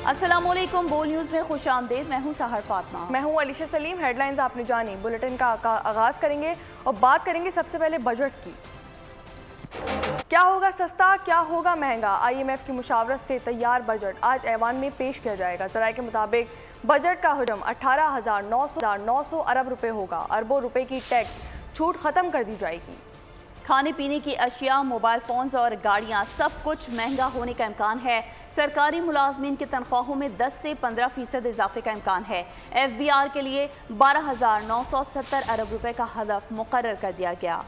अस्सलामुअलैकुम, बोल न्यूज़ में खुश आमदेद। मैं हूँ सहर फातिमा। मैं हूँ अलीशा सलीम। हेडलाइंस आपने जानी। बुलेटिन का आगाज़ करेंगे और बात करेंगे सबसे पहले बजट की। क्या होगा सस्ता, क्या होगा महंगा? IMF की मुशावरत से तैयार बजट आज ऐवान में पेश किया जाएगा। ज़राए के मुताबिक बजट का हजम 18,900 अरब रुपए होगा। अरबों रुपए की टैक्स छूट ख़त्म कर दी जाएगी। खाने पीने की अशिया, मोबाइल फ़ोन्स और गाड़ियाँ सब कुछ महंगा होने का इम्कान है। सरकारी मुलाजमीन की तनख्वाहों में 10 से 15% इजाफे का इम्कान है। FBR के लिए 12,970 अरब रुपए का हदफ मुकर्रर कर दिया गया।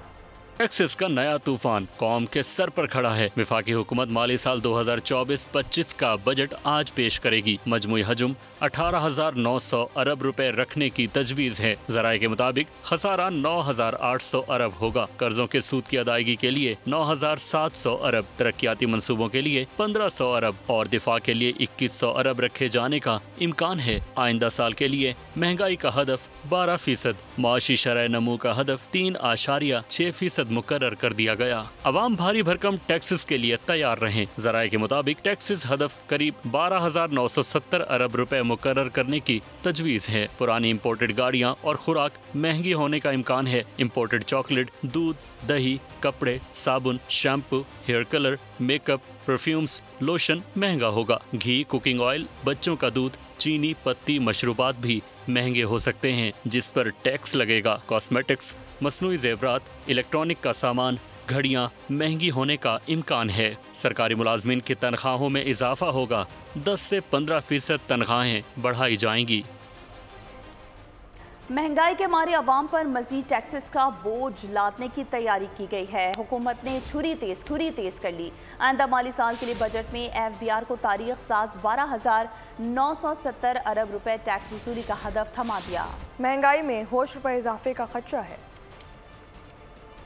टैक्सेस का नया तूफान कौम के सर पर खड़ा है। विफाकी हुकूमत माली साल 2024-25 का बजट आज पेश करेगी। मजमूई हजम 18,900 अरब रुपए रखने की तजवीज़ है। ज़राए के मुताबिक खसारा 9,800 अरब होगा। कर्जों के सूद की अदायगी के लिए 9,700 अरब, तरक्याती मंसूबों के लिए 1,500 अरब और दिफा के लिए 2,100 अरब रखे जाने का इम्कान है। आइंदा साल के लिए महंगाई का हदफ 12%, माशी शरह नमू का हदफ 3.6% मुकर्रर कर दिया गया। अवाम भारी भरकम टैक्सेस के लिए तैयार रहें। ज़राए के मुताबिक टैक्सेस हदफ करीब 12,970 अरब रुपए मुकर्रर करने की तजवीज़ है। पुरानी इम्पोर्टेड गाड़ियाँ और खुराक महंगी होने का इम्कान है। इम्पोर्टेड चॉकलेट, दूध, दही, कपड़े, साबुन, shampoo, hair colour, makeup, perfumes, lotion महंगा होगा। घी, कुकिंग ऑयल, बच्चों का दूध, चीनी, पत्ती, मशरूबात भी महंगे हो सकते हैं, जिस पर टैक्स लगेगा। कॉस्मेटिक्स, मसनूई जेवरात, इलेक्ट्रॉनिक का सामान, घड़ियां महंगी होने का इम्कान है। सरकारी मुलाजमीन की तनख्वाहों में इजाफा होगा। 10 से 15% तनख्वाहें बढ़ाई जाएंगी। महंगाई के मारे अवाम पर मजीद टैक्सेस का बोझ लादने की तैयारी की गई है। हुकूमत ने छुरी तेज कर ली। आइंदा माली साल के लिए बजट में FBR को तारीख साज 12,970 अरब रुपए टैक्स वसूली का हदफ थमा दिया। महंगाई में होश रुपए इजाफे का खदशा है।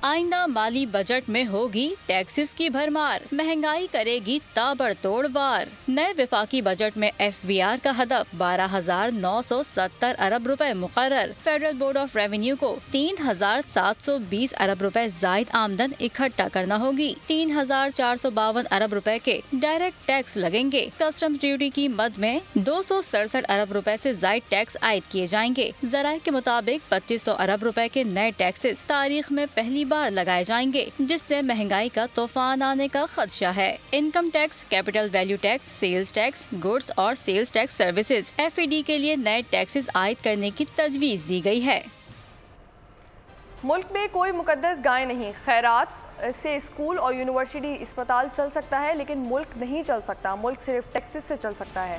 आइंदा माली बजट में होगी टैक्सेस की भरमार, महंगाई करेगी ताबड़तोड़ वार। नए विफाकी बजट में FBR का हदफ 12,970 अरब रुपए मुकर्रर। फेडरल बोर्ड ऑफ रेवेन्यू को 3,720 अरब रुपए जायद आमदन इकट्ठा करना होगी। 3,452 अरब रुपए के डायरेक्ट टैक्स लगेंगे। कस्टम्स ड्यूटी की मद में 267 अरब रुपए से जायद टैक्स आयद किए जाएंगे। ज़राए के मुताबिक 2,500 अरब रुपए के नए टैक्सेस तारीख में पहली बार लगाए जाएंगे, जिससे महंगाई का तूफान आने का खदशा है। Income tax, capital value tax, sales tax, goods और सेल्स टैक्स सर्विसेज FED के लिए नए टैक्सेस आयद करने की तजवीज दी गई है। मुल्क में कोई मुकद्दस गाय नहीं। खैरात से स्कूल और यूनिवर्सिटी, अस्पताल चल सकता है, लेकिन मुल्क नहीं चल सकता। मुल्क सिर्फ टैक्सेस से चल सकता है।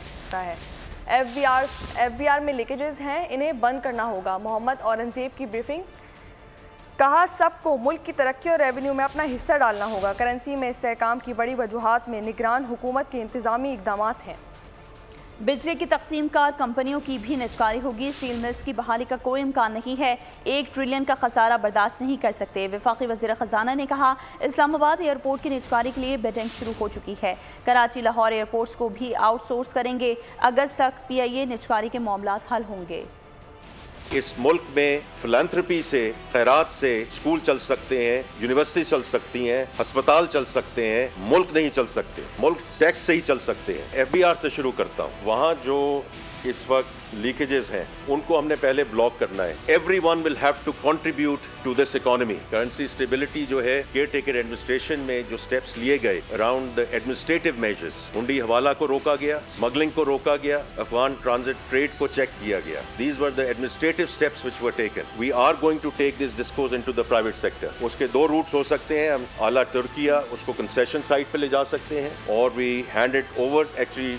FBR में लीकेजेस हैं, इन्हें बंद करना होगा। मोहम्मद औरंगजेब की ब्रीफिंग। कहा सबको मुल्क की तरक्की और रेवेन्यू में अपना हिस्सा डालना होगा। करेंसी में इस्तेहकाम की बड़ी वजूहात में निगरान हुकूमत के इंतजामी इकदाम हैं। बिजली की तकसीम कार कंपनियों की भी निजकारी होगी। स्टील मिल्स की बहाली का कोई इम्कान नहीं है। 1 ट्रिलियन का खसारा बर्दाश्त नहीं कर सकते। वफाकी वज़ीर ख़जाना ने कहा इस्लामाबाद एयरपोर्ट की निजकारी के लिए बिडिंग शुरू हो चुकी है। कराची, लाहौर एयरपोर्ट्स को भी आउटसोर्स करेंगे। अगस्त तक PIA निजकारी के मामलात हल होंगे। इस मुल्क में फिलैंथ्रोपी से, खैरात से स्कूल चल सकते हैं, यूनिवर्सिटी चल सकती हैं, अस्पताल चल सकते हैं। मुल्क नहीं चल सकते, मुल्क टैक्स से ही चल सकते हैं। FBR से शुरू करता हूँ। वहाँ जो इस वक्त लीकेजेस हैं उनको हमने पहले ब्लॉक करना है। Everyone will have to contribute to this economy. Currency stability जो है, केयर टेकर एडमिनिस्ट्रेशन में जो स्टेप्स लिए गए अराउंड द एडमिनिस्ट्रेटिव मेजर्स, हुंडी हवाला को रोका गया, स्मगलिंग को रोका गया, अफगान ट्रांजिट ट्रेड को चेक किया गया। These were the administrative steps which were taken. We are going to take this discourse into the private sector. उसके 2 रूट्स हो सकते हैं। हम आला तुर्किया उसको कंसेशन साइट पे ले जा सकते हैं, और we hand it over actually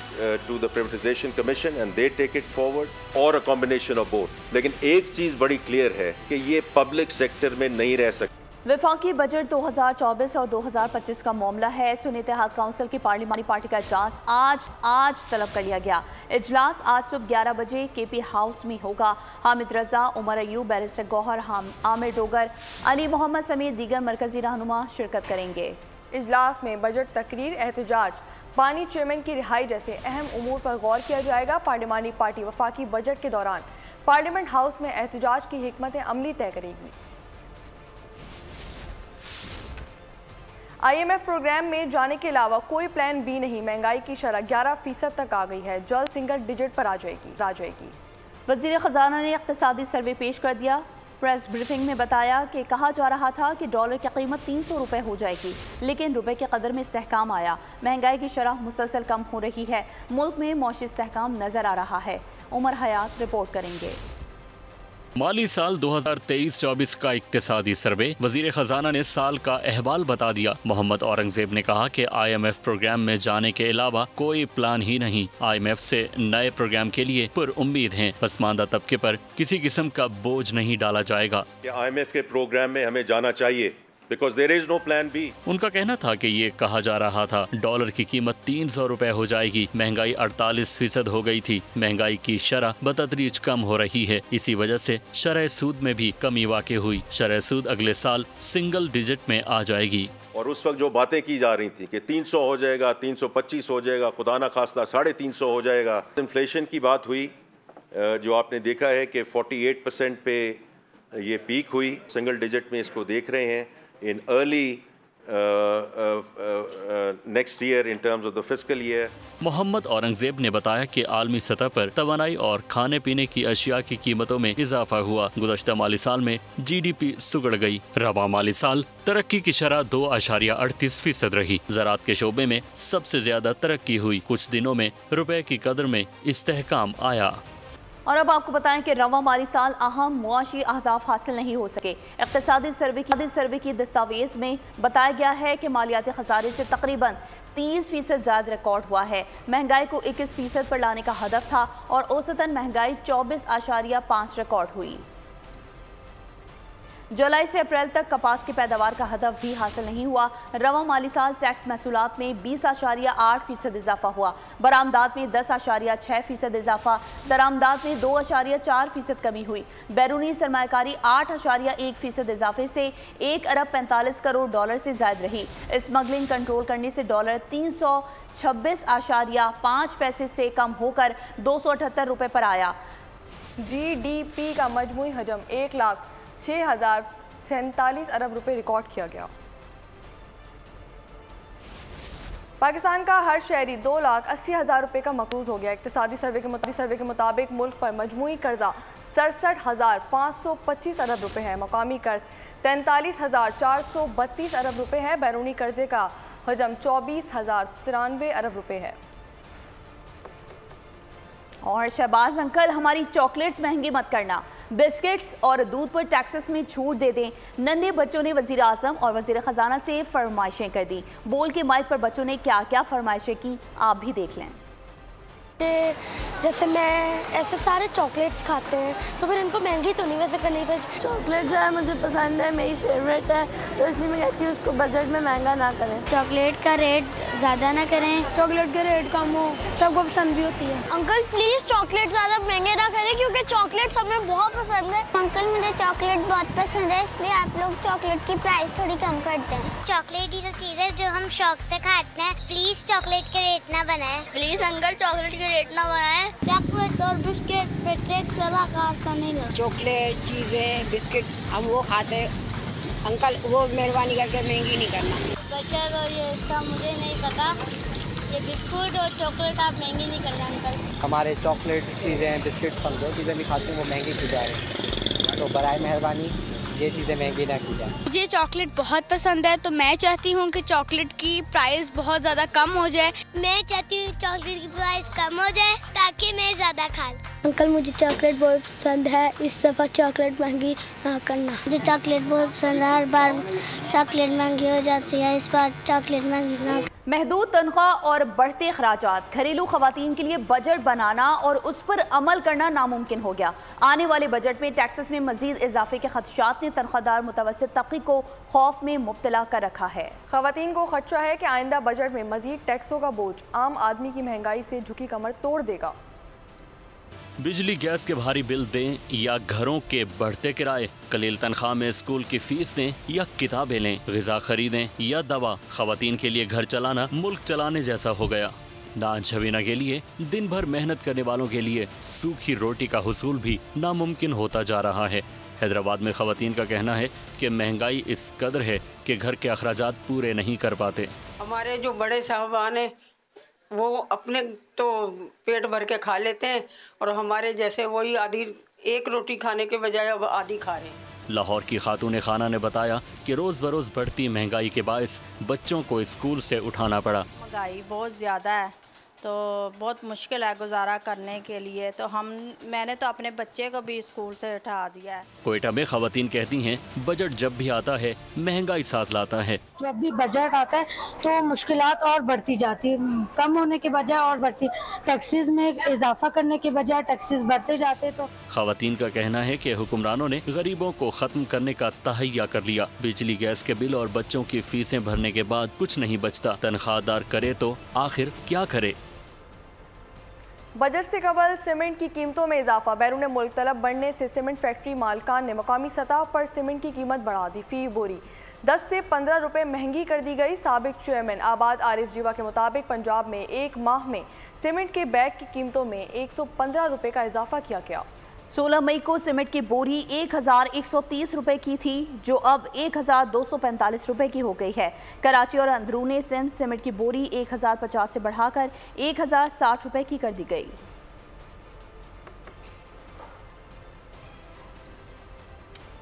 to the privatisation commission and they take it forward, और अ कॉम्बिनेशन ऑफ बोथ। लेकिन एक चीज बड़ी क्लियर है कि ये पब्लिक सेक्टर में नहीं रह सकती। वफाकी बजट 2024 और 2025 का मामला है। सुन्नी इत्तेहाद काउंसिल की पार्लिमानी पार्टी का इजलास आज तलब कर लिया गया। इजलास आज सुबह 11 बजे KP हाउस में होगा। हामिद रजा, उमर अयूब, बैरिस्टर गौहर, आमिर डोगर, अली मोहम्मद समेत दीगर मरकजी रहनुमा शिरकत करेंगे। इजलास में बजट तकरीर, एहतजाज, पानी चेयरमैन की रिहाई जैसे अहम उमूर पर गौर किया जाएगा। पार्लिमानी पार्टी वफाकी बजट के दौरान पार्लियामेंट हाउस में एहतजाज की हिकमत अमली तय करेगी। IMF प्रोग्राम में जाने के अलावा कोई प्लान बी नहीं। महंगाई की शरह 11% तक आ गई है, जल्द सिंगल डिजिट पर आ जाएगी। वज़ीर ख़जाना ने इक़्तिसादी सर्वे पेश कर दिया। प्रेस ब्रीफिंग में बताया कि कहा जा रहा था कि डॉलर की कीमत 300 रुपये हो जाएगी, लेकिन रुपए के कदर में इस्तेहकाम आया। महंगाई की शरह मुसलसल कम हो रही है, मुल्क में मौशी इस्तेहकाम नज़र आ रहा है। उमर हयात रिपोर्ट करेंगे। माली साल 2023-24 का इक्तिसादी सर्वे वजीर खजाना ने साल का अहवाल बता दिया। मोहम्मद औरंगजेब ने कहा कि IMF प्रोग्राम में जाने के अलावा कोई प्लान ही नहीं। IMF से नए प्रोग्राम के लिए पुरउम्मीद हैं। पसमानदा तबके पर किसी किस्म का बोझ नहीं डाला जाएगा। IMF के प्रोग्राम में हमें जाना चाहिए because there is no plan B। उनका कहना था कि ये कहा जा रहा था डॉलर की कीमत 300 रुपए हो जाएगी। महंगाई 48% हो गई थी। महंगाई की शरह बतदरीज कम हो रही है। इसी वजह से शरह सूद में भी कमी वाक़ई हुई। शरह सूद अगले साल सिंगल डिजिट में आ जाएगी। और उस वक्त जो बातें की जा रही थी कि 300 हो जाएगा, 325 हो जाएगा, खुदा ना खास्ता 350 हो जाएगा। इन्फ्लेशन की बात हुई, जो आपने देखा है कि 48% पे ये पीक हुई। सिंगल डिजिट में इसको देख रहे हैं in early next year in terms of the fiscal year। Mohammad Aurangzeb ने बताया कि आलमी सतह पर तवानाई और खाने पीने की अशिया की कीमतों में इजाफा हुआ। गुज़श्ता माली साल में GDP सुगड़ गई। रवा माली साल तरक्की की शरह 2.38% रही। ज़राअत के शोबे में सबसे ज्यादा तरक्की हुई। कुछ दिनों में रुपए की कदर में इस्तेहकाम आया। और अब आपको बताएं कि रवा माली साल अहम मुआशी अहदाफ हासिल नहीं हो सके। इक़्तिसादी सर्वे की दस्तावेज़ में बताया गया है कि मालियाती खसारे से तकरीबन 30% ज़्यादा रिकॉर्ड हुआ है। महंगाई को 21% पर लाने का हदफ था और औसतन महंगाई 24.5 रिकॉर्ड हुई। जुलाई से अप्रैल तक कपास की पैदावार का हदफ भी हासिल नहीं हुआ। रवा माली साल टैक्स महसूलात में 20.8% इजाफा हुआ। बरामदात में 10.6% इजाफा। दरामदात में 2.4% कमी हुई। बैरूनी सरमायाकारी 8.1% इजाफे से 1 अरब 45 करोड़ डॉलर से ज़ायद रही। स्मगलिंग कंट्रोल करने से डॉलर 326.5 पैसे से कम होकर 278 रुपये पर आया। GDP का मजमूई हजम 1,06,047 अरब रुपए रिकॉर्ड किया गया। पाकिस्तान का हर शहरी 2,80,000 रुपए का मकरूज हो गया। इक़्तिसादी सर्वे के मुताबिक मुल्क पर मजमूई कर्जा 67,525 अरब रुपए है। मकामी कर्ज 43,432 अरब रुपए है। बैरूनी कर्जे का हजम 24,093 अरब रुपए है। और शहबाज अंकल, हमारी चॉकलेट्स महंगी मत करना। बिस्किट्स और दूध पर टैक्सेस में छूट दे दें। नन्हे बच्चों ने वज़ीर आज़म और वज़ीर ख़जाना से फरमाइशें कर दी। बोल के माइक पर बच्चों ने क्या क्या फरमाइशें की, आप भी देख लें। जैसे मैं ऐसे सारे चॉकलेट्स खाते हैं तो फिर इनको महंगी तो नहीं वैसे करनी पड़ती। चॉकलेट जो है मुझे पसंद है, मेरी फेवरेट है, तो इसलिए मैं कहती हूँ उसको बजट में महंगा ना करें। चॉकलेट का रेट ज़्यादा ना करें, चॉकलेट के रेट कम हो, सबको पसंद भी होती है। अंकल प्लीज़ चॉकलेट ज़्यादा महंगे ना करें क्योंकि चॉकलेट हमें बहुत पसंद है। अंकल मुझे चॉकलेट बहुत पसंद है, इसलिए आप लोग चॉकलेट की प्राइस थोड़ी कम कर दें। चॉकलेट ही तो चीज़ है जो हम शौक से खाते हैं, प्लीज़ चॉकलेट के रेट ना बनाएं। प्लीज़ अंकल चॉकलेट के रेट ना बनाएं। चॉकलेट और बिस्किट पे टैक्स ज़रा खासा नहीं है। चॉकलेट चीज़ें बिस्किट हम वो खाते हैं अंकल, वो मेहरबानी करके महंगी नहीं करना। बच्चा तो ये इसका मुझे नहीं पता, ये बिस्कुट और चॉकलेट आप महंगी नहीं करना अंकल। हमारे चॉकलेट्स चीज़ें बिस्किट हम जो चीज़ें भी खाते हैं वो महंगी की जा रही है, तो बराए मेहरबानी ये चीज़ें महंगी ना की जाए। मुझे चॉकलेट बहुत पसंद है तो मैं चाहती हूँ कि चॉकलेट की प्राइस बहुत ज़्यादा कम हो जाए। मैं चाहती हूँ चॉकलेट की प्राइस कम हो जाए ताकि मैं ज़्यादा खा लूँ। अंकल मुझे चॉकलेट बहुत पसंद है, इस दफ़ा चॉकलेट महंगी ना करना। मुझे चॉकलेट बहुत पसंद है, हर बार चॉकलेट महंगी हो जाती है, इस बार चॉकलेट महंगी ना। महदूद तनख्वाह और बढ़ते अखराजात, घरेलू खवातीन के लिए बजट बनाना और उस पर अमल करना नामुमकिन हो गया। आने वाले बजट में टैक्सेस में मजीद इजाफे के खदशात ने तनख्वाहदार मुतवस्सित तबके को खौफ में मुब्तला कर रखा है। खवातीन को खदशा है कि आइंदा बजट में मजीद टैक्सों का बोझ आम आदमी की महंगाई से झुकी कमर तोड़ देगा। बिजली गैस के भारी बिल दें या घरों के बढ़ते किराए, कलील तनख्वाह में स्कूल की फीस दें या किताबें लें, ग़िज़ा खरीदें या दवा, खवातीन के लिए घर चलाना मुल्क चलाने जैसा हो गया। नान छबीना के लिए दिन भर मेहनत करने वालों के लिए सूखी रोटी का हुसूल भी नामुमकिन होता जा रहा है। हैदराबाद में खवातीन का कहना है कि महंगाई इस कदर है कि घर के अखराजात पूरे नहीं कर पाते। हमारे जो बड़े साहबान हैं वो अपने तो पेट भर के खा लेते हैं और हमारे जैसे वही आधी एक रोटी खाने के बजाय अब आधी खा रहे हैं। लाहौर की खातून खाना ने बताया कि रोज बरोज बढ़ती महंगाई के बायस बच्चों को स्कूल से उठाना पड़ा। महंगाई बहुत ज़्यादा है तो बहुत मुश्किल है गुजारा करने के लिए, तो मैंने तो अपने बच्चे को भी स्कूल से उठा दिया है। कोयटा में खवातीन कहती हैं बजट जब भी आता है महंगाई साथ लाता है। जब भी बजट आता है तो मुश्किलात और बढ़ती जाती है, कम होने के बजाय और बढ़ती, टैक्सेस में इजाफा करने के बजाय टैक्सेस बढ़ते जाते। तो खवातीन का कहना है कि हुक्मरानों ने गरीबों को खत्म करने का तहैया कर लिया। बिजली गैस के बिल और बच्चों की फीसें भरने के बाद कुछ नहीं बचता। तनख्वाहदार करे तो आखिर क्या करे। बजट से कबल सीमेंट की कीमतों में इजाफा। बैरून मुल्क तलब बढ़ने से सीमेंट फैक्ट्री मालकान ने मकामी सतह पर सीमेंट की कीमत बढ़ा दी। फी बोरी 10 से 15 रुपए महंगी कर दी गई। साबिक चेयरमैन आबाद आरिफ जीवा के मुताबिक पंजाब में एक माह में सीमेंट के बैग की कीमतों में 115 रुपए का इजाफा किया गया। 16 मई को सीमेंट की बोरी 1130 रुपए की थी, जो अब 1245 रुपए की हो गई है। कराची और अंदरूनी सिंध सीमेंट की बोरी 1050 से बढ़ाकर 1060 रुपए की कर दी गई।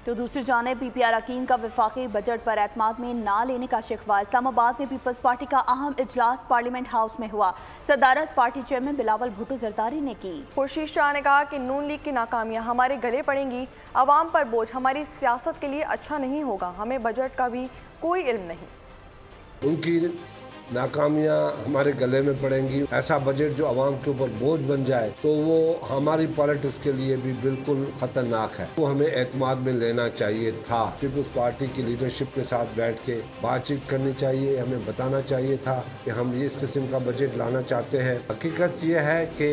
तो दूसरी जानिब पीपीआर अरकान का वफाकी बजट पर एतमाद में ना लेने का शिकवा। इस्लामाबाद में पीपल्स पार्टी का अहम इजलास पार्लियामेंट हाउस में हुआ। सदारत पार्टी चेयरमैन बिलावल भुट्टो जरदारी ने की। खुर्शीद शाह ने कहा कि नून लीग की नाकामियां हमारे गले पड़ेंगी, अवाम पर बोझ हमारी सियासत के लिए अच्छा नहीं होगा। हमें बजट का भी कोई इल्म नहीं। उनकी नाकामियां हमारे गले में पड़ेंगी। ऐसा बजट जो आवाम के ऊपर बोझ बन जाए तो वो हमारी पॉलिटिक्स के लिए भी बिल्कुल खतरनाक है। वो हमें एतमाद में लेना चाहिए था। पीपल्स पार्टी की लीडरशिप के साथ बैठ के बातचीत करनी चाहिए। हमें बताना चाहिए था कि हम इस किस्म का बजट लाना चाहते हैं। हकीकत ये है कि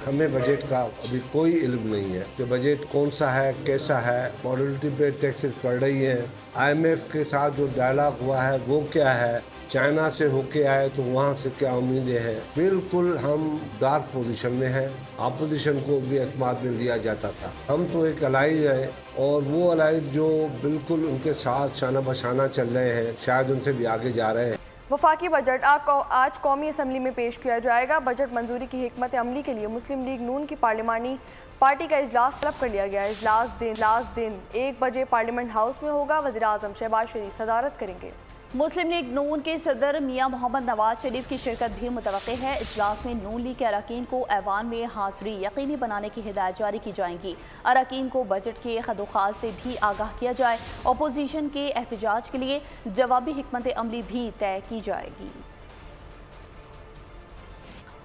हमें बजट का अभी कोई इल्म नहीं है कि बजट कौन सा है, कैसा है। मॉडलिटी पे टैक्सेस पड़ रही हैं। IMF के साथ जो डायलॉग हुआ है वो क्या है, चाइना से होके आए तो वहाँ से क्या उम्मीदें हैं। बिल्कुल हम डार्क पोजीशन में हैं। अपोजिशन को भी एतमाद में लिया जाता था। हम तो एक अलाइज है और वो अलाइज जो बिल्कुल उनके साथ शाना बशाना चल रहे हैं, शायद उनसे भी आगे जा रहे हैं। वफाकी बजट आज कौमी असम्बली में पेश किया जाएगा। बजट मंजूरी की हिकमत अमली के लिए मुस्लिम लीग नून की पार्लिमानी पार्टी का इजलास तलब कर लिया गया। इजलास दिन 1 बजे पार्लियामेंट हाउस में होगा। वज़ीर आज़म शहबाज शरीफ सदारत करेंगे। मुस्लिम लीग नून के सदर मियां मोहम्मद नवाज शरीफ की शिरकत भी मुतवक्की है। इजलास में नून लीग के अरकान को ऐवान में हाज़िरी यकीनी बनाने की हिदायत जारी की जाएंगी। अरकान को बजट के खदोखाल से भी आगाह किया जाए। अपोजिशन के एहतजाज के लिए जवाबी हिकमत अमली भी तय की जाएगी।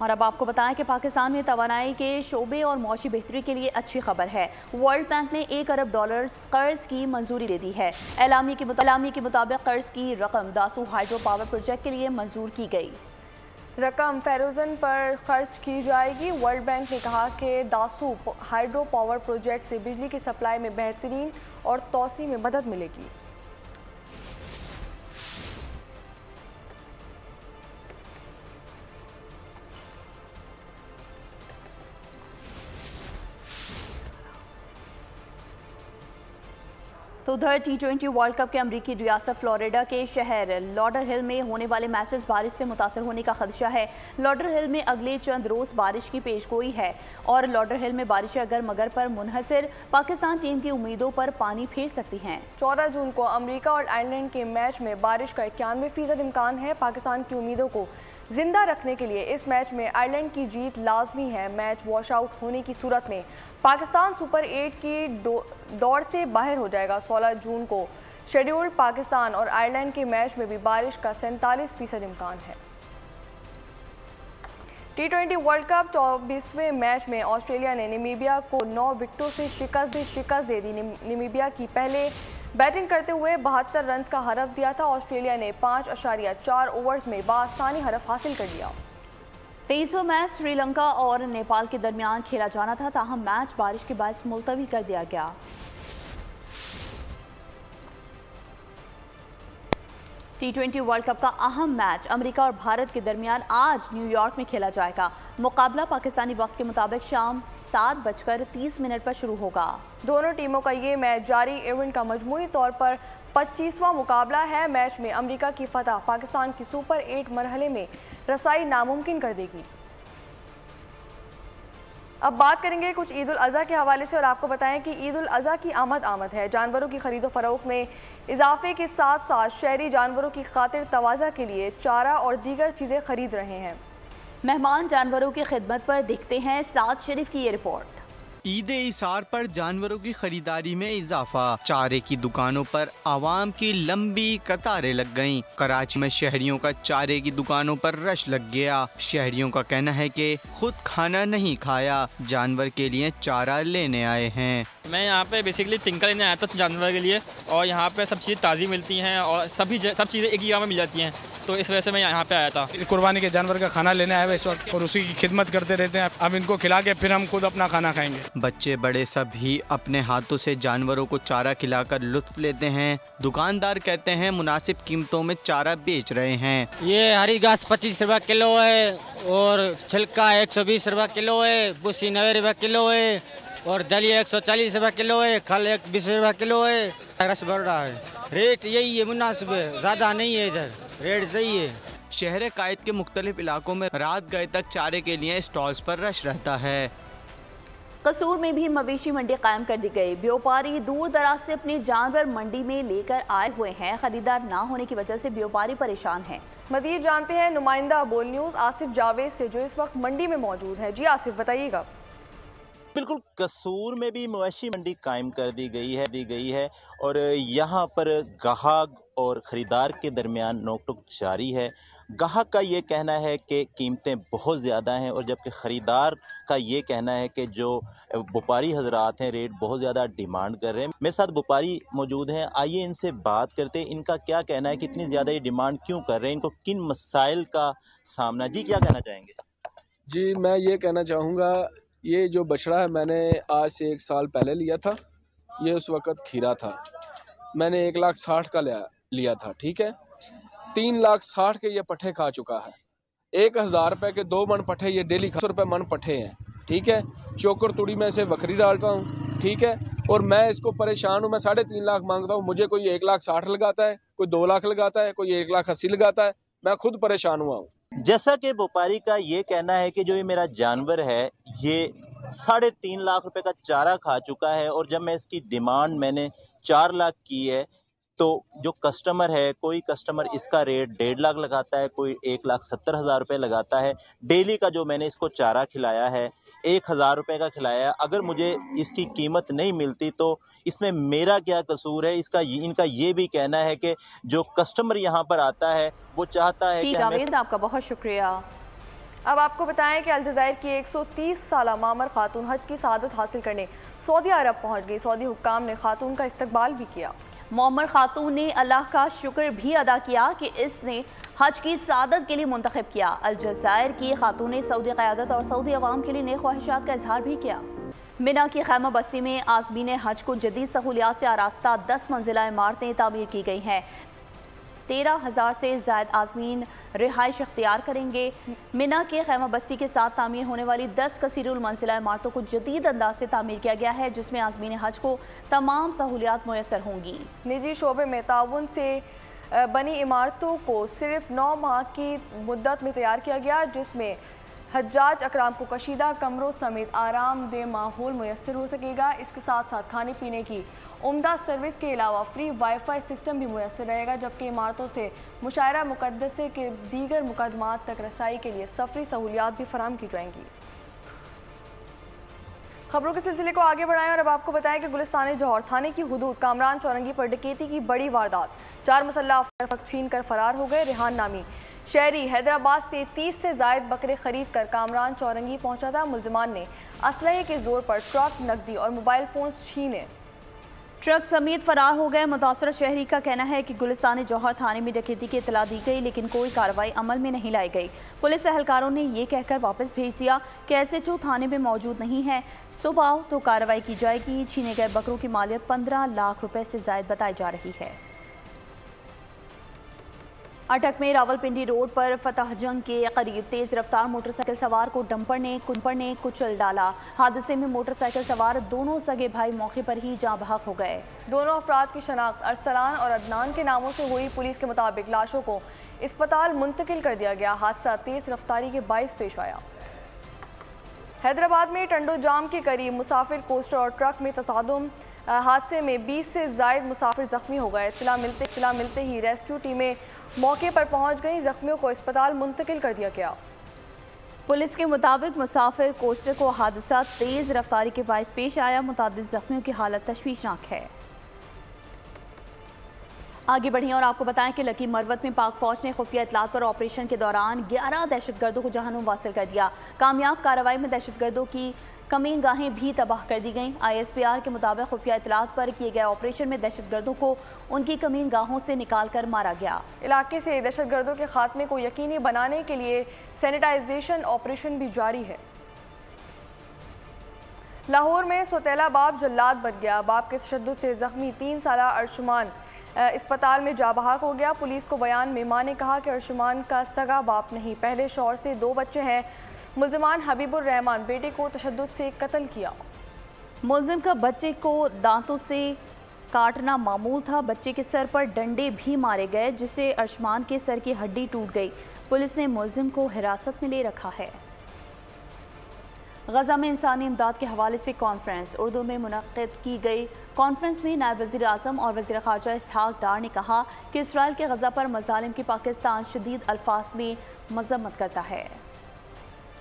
और अब आपको बताएं कि पाकिस्तान में तवानाई के शोबे और मौशी बेहतरी के लिए अच्छी खबर है। वर्ल्ड बैंक ने $1 अरब कर्ज की मंजूरी दे दी है। एलामी के मुताबिक कर्ज की रकम दासू हाइड्रो पावर प्रोजेक्ट के लिए मंजूर की गई। रकम फेरोजन पर खर्च की जाएगी। वर्ल्ड बैंक ने कहा कि दासू हाइड्रो पावर प्रोजेक्ट से बिजली की सप्लाई में बेहतरीन और तोसी में मदद मिलेगी। तो उधर T20 वर्ल्ड कप के अमरीकी रियासत फ्लोरिडा के शहर लॉडरहिल में होने वाले मैचेस बारिश से मुतासर होने का खदशा है। लॉडरहिल में अगले चंद रोज बारिश की पेशगोई है और लॉडरहिल में बारिशें अगर मगर पर मुनहसर पाकिस्तान टीम की उम्मीदों पर पानी फेर सकती हैं। 14 जून को अमेरिका और आयरलैंड के मैच में बारिश का 91% इम्कान है। पाकिस्तान की उम्मीदों को जिंदा रखने के लिए इस मैच में आयरलैंड की जीत लाजमी है। मैच वॉश आउट होने की सूरत में पाकिस्तान सुपर 8 की दौड़ से बाहर हो जाएगा। 16 जून को शेड्यूल्ड पाकिस्तान और आयरलैंड के मैच में भी बारिश का 47% इम्कान है। T20 वर्ल्ड कप 24वें मैच में ऑस्ट्रेलिया ने नामीबिया को 9 विकेटों से शिकस्त दे दी। नामीबिया की पहले बैटिंग करते हुए 72 रन का हरफ दिया था। ऑस्ट्रेलिया ने 5.4 ओवर्स में बासानी हरफ हासिल कर लिया। 23वां मैच श्रीलंका और नेपाल के दरमियान खेला जाना था, ताहम मैच बारिश के बायस मुलतवी कर दिया गया। T20 वर्ल्ड कप का अहम मैच अमेरिका और भारत के दरमियान आज न्यूयॉर्क में खेला जाएगा। मुकाबला पाकिस्तानी वक्त के मुताबिक शाम 7:30 पर शुरू होगा। दोनों टीमों का ये मैच जारी इवेंट का मजमूई तौर पर 25वां मुकाबला है। मैच में अमेरिका की फतह पाकिस्तान की सुपर 8 मरहले में रसाई नामुमकिन कर देगी। अब बात करेंगे कुछ ईद उल अज़हा के हवाले से और आपको बताएं कि ईद उल अज़हा की आमद है। जानवरों की खरीदो फरोख्त में इजाफे के साथ साथ शहरी जानवरों की खातिर तवाज़ा के लिए चारा और दीगर चीज़ें खरीद रहे हैं। मेहमान जानवरों की खिदमत पर दिखते हैं। साद शरीफ की ये रिपोर्ट। ईद इसार पर जानवरों की खरीदारी में इजाफा, चारे की दुकानों पर आवाम की लंबी कतारें लग गईं। कराची में शहरियों का चारे की दुकानों पर रश लग गया। शहरियों का कहना है कि खुद खाना नहीं खाया, जानवर के लिए चारा लेने आए हैं। मैं यहाँ पे बेसिकली तिनका लेने आया था जानवर के लिए, और यहाँ पे सब चीज़ें ताज़ी मिलती हैं और सब चीज़ें एक ही जगह में मिल जाती हैं, तो इस वजह से मैं यहाँ पे आया था। कुर्बानी के जानवर का खाना लेने आए इस वक्त और उसी की खिदमत करते रहते हैं। अब इनको खिला के फिर हम खुद अपना खाना खाएंगे। बच्चे बड़े सभी अपने हाथों से जानवरों को चारा खिलाकर लुत्फ लेते हैं। दुकानदार कहते हैं मुनासिब कीमतों में चारा बेच रहे हैं। ये हरी घास 25 रुपये किलो है और छिलका 120 रुपये किलो है, भूसी 90 रुपये किलो है और दलिया 140 रुपये किलो है, खल 20 रुपये किलो है। रस बढ़ रहा है, रेट यही है, मुनासिब है, ज़्यादा नहीं है, इधर रेट सही है। शहर कायद के मुख्तलिफ इलाकों में रात गए तक चारे के लिए स्टॉल्स पर रश रहता है। कसूर में भी मवेशी मंडी कायम कर दी गई। व्यापारी दूर दराज से अपने जानवर मंडी में लेकर आए हुए हैं। खरीदार ना होने की वजह से व्यापारी परेशान हैं। मजीद जानते हैं नुमाइंदा बोल न्यूज़ आसिफ जावेद से, जो इस वक्त मंडी में मौजूद है। जी आसिफ, बताइएगा। बिल्कुल, कसूर में भी मवेशी मंडी कायम कर दी गई है और यहाँ पर गाहक और ख़रीदार के दरमियान नोक-टोक जारी है। गाहक का ये कहना है कि कीमतें बहुत ज़्यादा हैं और जबकि ख़रीदार का ये कहना है कि जो व्यापारी हजरात हैं रेट बहुत ज़्यादा डिमांड कर रहे हैं। मेरे साथ व्यापारी मौजूद हैं, आइए इनसे बात करते हैं। इनका क्या कहना है कि इतनी ज़्यादा ये डिमांड क्यों कर रहे हैं, इनको किन मसाइल का सामना। जी, क्या कहना चाहेंगे? जी, मैं ये कहना चाहूँगा, ये जो बछड़ा है मैंने आज से 1 साल पहले लिया था। ये उस वक़्त खीरा था, मैंने 1,60,000 का लिया था, ठीक है। 3,60,000 के ये पट्ठे खा चुका है। 1,000 रुपये के 2 मन पट्ठे ये डेली 100 रुपये मन पट्ठे हैं, ठीक है। चोकर तुड़ी में से बकरी डालता हूँ, ठीक है, और मैं इसको परेशान हूँ। मैं 3.5 लाख मांगता हूँ, मुझे कोई 1,60,000 लगाता है, कोई 2 लाख लगाता है, कोई 1,80,000 लगाता है। मैं खुद परेशान हुआ हूँ। जैसा कि व्यापारी का ये कहना है कि जो ये मेरा जानवर है ये 3.5 लाख रुपए का चारा खा चुका है और जब मैं इसकी डिमांड मैंने 4 लाख की है तो जो कस्टमर है, कोई कस्टमर इसका रेट 1.5 लाख लगाता है, कोई 1,70,000 रुपये लगाता है। डेली का जो मैंने इसको चारा खिलाया है 1,000 रुपये का खिलाया है। अगर मुझे इसकी कीमत नहीं मिलती तो इसमें मेरा क्या कसूर है? इनका ये भी कहना है कि जो कस्टमर यहाँ पर आता है वो चाहता है कि जावेद, आपका बहुत शुक्रिया। अब आपको बताएं कि अलजायर की 130 साला मामर खातून हज की सआदत हासिल करने सऊदी अरब पहुँच गई। सऊदी हुक्काम ने खातून का इस्तकबाल भी किया। मोमर खातून ने अल्लाह का शुक्र भी अदा किया कि इसने हज की सआदत के लिए मुंतखब किया। अलजायर की खातून ने सऊदी क़यादत और सऊदी अवाम के लिए नेक ख्वाहिशात का इजहार भी किया। मिना की खैमा बस्ती में आज़मीन हज को जदीद सहूलियात से आरास्ता 10 मंजिला इमारतें तामीर की गई हैं। 13,000 से ज़ायद आज़मीन रिहाइश इख्तियार करेंगे। मिना के खैमा बस्ती के साथ तामीर होने वाली 10 कसीरुल मंजिला इमारतों को जदीद अंदाज से तामीर किया गया है, जिसमें आज़मीन हज को तमाम सहूलियात मुयसर होंगी। निजी शोबे में ताउन से बनी इमारतों को सिर्फ 9 माह की मुद्दत में तैयार किया गया, जिसमें हज्जाज अकराम को कशीदा कमरों समेत आरामदेह माहौल मुयसर हो सकेगा। इसके साथ साथ खाने पीने की उम्दा सर्विस के अलावा फ्री वाईफाई सिस्टम भी मुयसर रहेगा, जबकि इमारतों से मुशायरा मुकद्दसे के दीगर मुकदमात तक रसाई के लिए सफरी सहूलियात भी फराहम की जाएंगी। खबरों के सिलसिले को आगे बढ़ाएं और अब आपको बताएं कि गुलिस्तान जौहर थाने की हुदूद कामरान चौरंगी पर डकैती की बड़ी वारदात। 4 मुसल्लह अफराद छीन कर फरार हो गए। रेहान नामी शहरी हैदराबाद से 30 से ज़ायद बकरे खरीद कर कामरान चौरंगी पहुंचा था। मुलजमान ने असलहे के जोर पर ट्रक, नकदी और मोबाइल फोन छीने। ट्रक समेत फरार हो गए। मुतासरा शहरी का कहना है कि गुलिस्तान जौहर थाने में डकैती की इतला दी गई, लेकिन कोई कार्रवाई अमल में नहीं लाई गई। पुलिस एहलकारों ने ये कहकर वापस भेज दिया कि SHO थाने में मौजूद नहीं है, सुबह आओ तो कार्रवाई की जाएगी। छीने गए बकरों की मालियत 15 लाख रुपए से ज़ायद बताई जा रही है। अटक में रावलपिंडी रोड पर फतहजंग के करीब तेज रफ्तार मोटरसाइकिल सवार को डंपर ने कुचल डाला। हादसे में मोटरसाइकिल सवार दोनों सगे भाई मौके पर ही जाँ बहक हो गए। दोनों अफराद की शनाख्त अरसलान और अदनान के नामों से हुई। पुलिस के मुताबिक लाशों को अस्पताल मुंतकिल कर दिया गया। हादसा तेज रफ्तारी के बाइस पेश आया। हैदराबाद में टंडो जाम के करीब मुसाफिर कोस्टर और ट्रक में तसादुम। हादसे में 20 से ज़ायद मुसाफिर जख्मी हो गए। इत्तला मिलते ही रेस्क्यू टीमें मौके पर पहुंच गई। जख्मियों को अस्पताल मुंतकिल कर दिया गया। पुलिस के मुताबिक मुसाफिर कोस्टर को हादसा तेज रफ्तारी के बाइस पेश आया। मुतादिद जख्मियों की हालत तशवीशनाक है। आगे बढ़ें और आपको बताएं कि लकी मरवत में पाक फौज ने खुफिया इतलात पर ऑपरेशन के दौरान 11 दहशतगर्दों को जहन्नुम वासिल कर दिया। कामयाब कार्रवाई में दहशतगर्दों की कमीन गाहें भी तबाह कर दी गईं। ISPR के मुताबिक खुफिया इतलात पर किए गए ऑपरेशन में दहशतगर्दों को उनकी कमीन गाहों से निकाल कर मारा गया। इलाके से दहशतगर्दों के खात्मे को यकीनी बनाने के लिए सैनिटाइजेशन ऑपरेशन भी जारी है। लाहौर में सौतेला बाप जल्लाद बन गया। बाप के तशद्दुद से जख्मी 3 साला अर्शमान अस्पताल में जा बहाक हो गया। पुलिस को बयान में मां ने कहा कि अर्शमान का सगा बाप नहीं, पहले शौहर से 2 बच्चे हैं। मुल्ज़िमान हबीबुर रहमान बेटे को तशद्दुद से कत्ल किया। मुल्ज़िम का बच्चे को दांतों से काटना मामूल था। बच्चे के सर पर डंडे भी मारे गए, जिससे अर्शमान के सर की हड्डी टूट गई। पुलिस ने मुल्ज़िम को हिरासत में ले रखा है। गजा में इंसानी इमदाद के हवाले से कॉन्फ्रेंस उर्दू में मुनक्किद की गई। कॉन्फ्रेंस में नायब वज़ीर आज़म और वज़ीर ख़ारजा इसहाक डार ने कहा कि इसराइल के गजा पर मज़ालिम की पाकिस्तान शदीद अल्फाज में मज़म्मत करता है।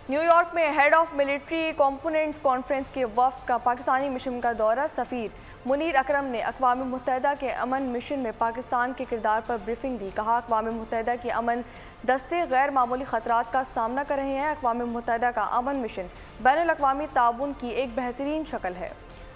न्यूयॉर्क में head of military components conference के वफ़द का पाकिस्तानी मिशन का दौरा। सफ़ीर मुनीर अकरम ने अक़वाम मुत्तहिदा के अमन मिशन में पाकिस्तान के किरदार पर ब्रीफिंग दी। कहा अक़वाम मुत्तहिदा की अमन दस्ते गैर मामूली ख़तरात का सामना कर रहे हैं। अक़वाम मुत्तहिदा का अमन मिशन बैनुल-अक़वामी ताउन की एक बेहतरीन शक्ल है।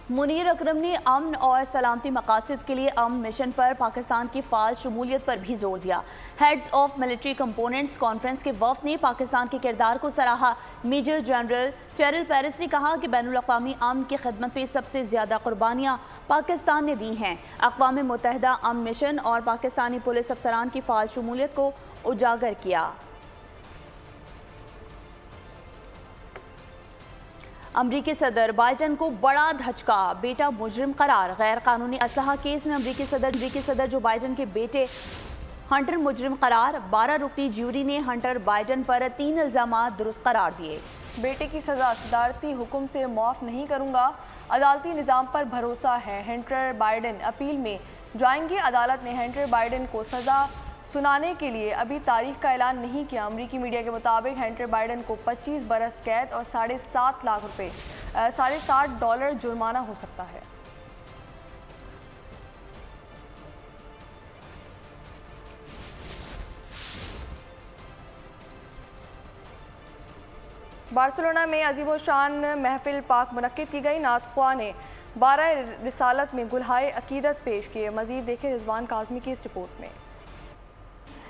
मुनीर अकरम ने अमन और सलामती मकासद के लिए अमन मिशन पर पाकिस्तान की फ़ाल शमूलियत पर भी जोर दिया। Heads of military components conference के वफ़द ने पाकिस्तान के किरदार को सराहा। मेजर जनरल टेरिल पेरिस ने कहा कि बैनुल-अक़वामी अमन की खिदमत में सबसे ज़्यादा कुर्बानियाँ पाकिस्तान ने दी हैं। अक़वाम मुत्तहिदा अमन मिशन और पाकिस्तानी पुलिस अफसरान की फ़ाल शमूलियत को उजागर किया। अमरीकी सदर बाइडन को बड़ा धचका, बेटा मुजरिम करार। गैर कानूनी असलहा केस में अमरीकी सदर जो बाइडन के बेटे हंटर मुजरिम करार। 12 रुकनी ज्यूरी ने हंटर बाइडन पर 3 इल्ज़ामात दुरुस्त करार दिए। बेटे की सज़ा सदारती हुक्म से माफ़ नहीं करूँगा, अदालती निज़ाम पर भरोसा है। हंटर बाइडन अपील में जाएंगे। अदालत ने हंटर बाइडन को सज़ा सुनाने के लिए अभी तारीख का ऐलान नहीं किया। अमरीकी मीडिया के मुताबिक हंटर बाइडन को 25 बरस कैद और $7.5 लाख $60 जुर्माना हो सकता है। बार्सिलोना में अजीबोशान महफिल पाक मुनक्किद की गई। नातख्वा ने 12 रिसालत में गुलहाए अकीदत पेश किए। मजीद देखें रिजवान काज़मी की इस रिपोर्ट में।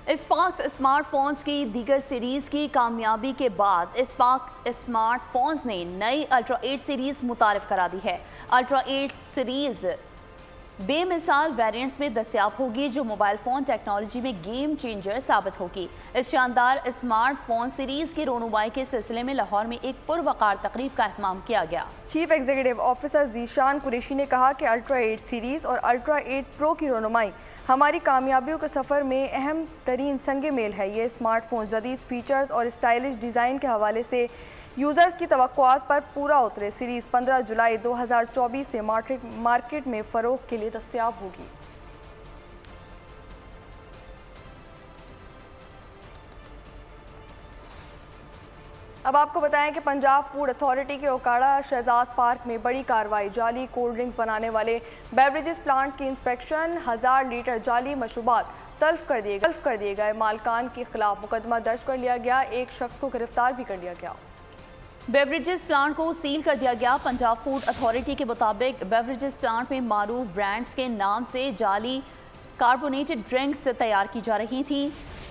स्पार्क स्मार्टफोन्स की दीगर सीरीज़ की कामयाबी के बाद स्पार्क स्मार्टफोन्स ने नई अल्ट्रा 8 सीरीज़ मुतारिफ करा दी है। अल्ट्रा 8 सीरीज़ बेमिसाल वेरिएंट्स में दस्तयाब होगी, जो मोबाइल फ़ोन टेक्नोलॉजी में गेम चेंजर साबित होगी। इस शानदार स्मार्टफोन सीरीज़ की रोनुमाई के सिलसिले में लाहौर में एक पुरवकार तकरीब का एहतमाम किया गया। Chief executive officer Zeeshan Qureshi ने कहा कि अल्ट्रा 8 सीरीज़ और अल्ट्रा 8 प्रो की रोनुमाई हमारी कामयाबियों के सफ़र में अहम तरीन संग मेल है। ये स्मार्टफोन जदीद फीचर्स और स्टाइलिश डिज़ाइन के हवाले से यूज़र्स की तवक्कुआत पर पूरा उतरे। सीरीज़ 15 जुलाई 2024 से मार्केट में फ़रोग के लिए दस्तयाब होगी। अब आपको बताएं कि पंजाब फूड अथॉरिटी के ओकाड़ा शहजाद पार्क में बड़ी कार्रवाई। जाली कोल्ड ड्रिंक्स बनाने वाले बेवरेजेस प्लांट्स की इंस्पेक्शन। 1000 लीटर जाली मशरूबात तल्फ कर दिए गए। मालकान के खिलाफ मुकदमा दर्ज कर लिया गया। एक शख्स को गिरफ्तार भी कर लिया गया। बेवरेजेस प्लांट को सील कर दिया गया। पंजाब फूड अथॉरिटी के मुताबिक बेवरेजेस प्लांट में मारूफ ब्रांड्स के नाम से जाली कार्बोनेटेड ड्रिंक्स तैयार की जा रही थी।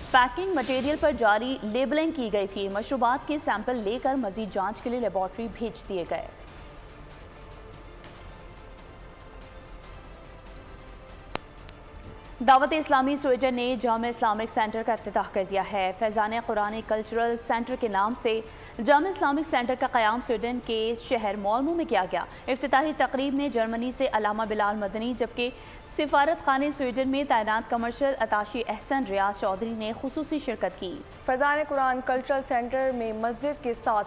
पैकिंग मटेरियल पर जारी लेबलिंग की गई थी। मशरूबात के सैंपल लेकर मजीद जांच के लिए लेबॉर्ट्री भेज दिए गए। दावत इस्लामी स्वीडन ने जामे इस्लामिक सेंटर का इफ्तिताह कर दिया है। फैज़ान कुरानी कल्चरल सेंटर के नाम से जामे इस्लामिक सेंटर का क़याम स्वीडन के शहर माल्मो में किया गया। इफ्तिताही तकरीब में जर्मनी से अलामा बिलाल मदनी, जबकि सिफारत खाने स्वीडन में तैनात कमर्शियल अताशी एहसन रियाज चौधरी ने खुसूसी शिरकत की। फैज़ान कुरान कल्चरल सेंटर में मस्जिद के साथ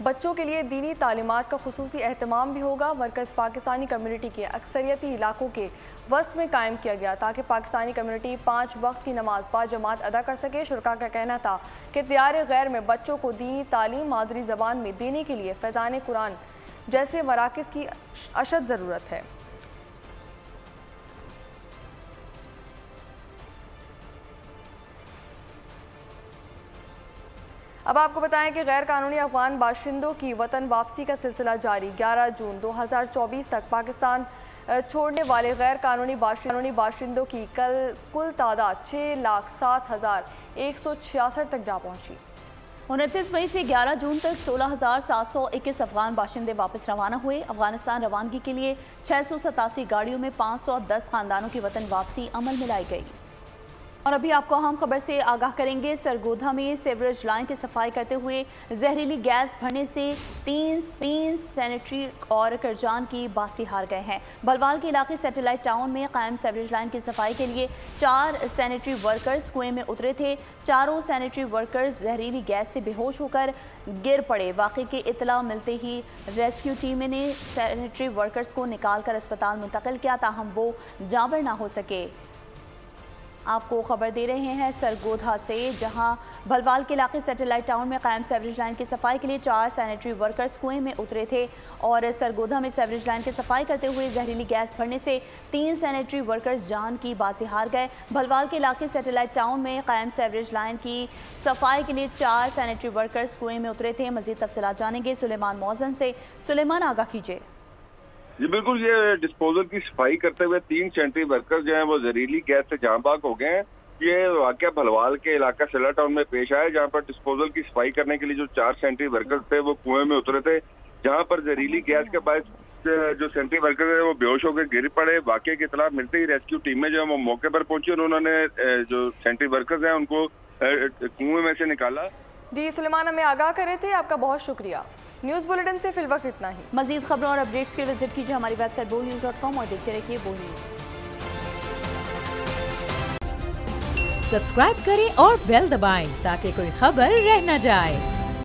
बच्चों के लिए दीनी तालीमात का खुसूसी एहतमाम भी होगा। मरकज़ पाकिस्तानी कम्युनिटी के अक्सरियती इलाकों के वस्त में कायम किया गया ताकि पाकिस्तानी कम्युनिटी 5 वक्त की नमाज बाजमात अदा कर सके। शुरका का कहना था कि दियार गैर में बच्चों को दीनी तालीम मादरी ज़बान में देने के लिए फैज़ान कुरान जैसे मराकज़ की अशद ज़रूरत है। अब आपको बताएं कि गैर कानूनी अफगान बाशिंदों की वतन वापसी का सिलसिला जारी। 11 जून 2024 तक पाकिस्तान छोड़ने वाले गैर कानूनी बाशिंदों की कुल तादाद 6,07,166 तक जा पहुंची। 29 मई से 11 जून तक 16,721 अफगान बाशिंदे वापस रवाना हुए। अफगानिस्तान रवानगी के लिए 687 गाड़ियों में 510 खानदानों की वतन वापसी अमल में लाई गई। और अभी आपको अहम खबर से आगाह करेंगे। सरगोधा में सीवरेज लाइन की सफाई करते हुए जहरीली गैस भरने से तीन सैनिटरी और करजान की बासी हार गए हैं। भलवाल के इलाके सैटेलाइट टाउन में कायम सीवरेज लाइन की सफाई के लिए 4 सैनिटरी वर्कर्स कुएं में उतरे थे। चारों सैनिटरी वर्कर्स जहरीली गैस से बेहोश होकर गिर पड़े। वाक़े की इतला मिलते ही रेस्क्यू टीम ने सैनिटरी वर्कर्स को निकाल कर अस्पताल मुंतकिल किया, ताहम वो जांबर ना हो सके। आपको खबर दे रहे हैं सरगोधा से, जहां भलवाल के इलाके सैटेलाइट टाउन में कायम सीवरेज लाइन की सफाई के लिए 4 सैनिटरी वर्कर्स कुएं में उतरे थे और सरगोधा में सीवरेज लाइन की सफाई करते हुए जहरीली गैस भरने से 3 सैनिटरी वर्कर्स जान की बाजी हार गए। भलवाल के इलाके सैटेलाइट टाउन में कायम सीवरेज लाइन की सफाई के लिए 4 सैनिटरी वर्कर्स कुएं में उतरे थे। मजीद तफसीलात जानेंगे सुलेमान मौजम से। सुलेमान, आगाह कीजिए। जी बिल्कुल, ये डिस्पोजल की सफाई करते हुए 3 सैनिटरी वर्कर्स जो हैं वो जहरीली गैस से जाँ बाग हो गए हैं। ये वाकया भलवाल के इलाका सेला टाउन में पेश आया, जहाँ पर डिस्पोजल की सफाई करने के लिए जो 4 सैनिटरी वर्कर्स थे वो कुएं में उतरे थे, जहाँ पर जहरीली गैस के बाद जो सैनिटरी वर्कर्स है वो बेहोश होकर गिर पड़े। वाकये की इतला मिलते ही रेस्क्यू टीमें जो है वो मौके पर पहुंची और उन्होंने जो सैनिटरी वर्कर्स हैं उनको कुएं में से निकाला। जी सुलेमान, हमें आगाह कर रहे थे, आपका बहुत शुक्रिया। न्यूज़ बुलेटिन से फिलवक्त इतना ही। मजीद खबरों और अपडेट्स के लिए विजिट कीजिए हमारी वेबसाइट bonews.com और देखते रहिए बोल न्यूज़। सब्सक्राइब करें और बेल दबाएं ताकि कोई खबर रह न जाए।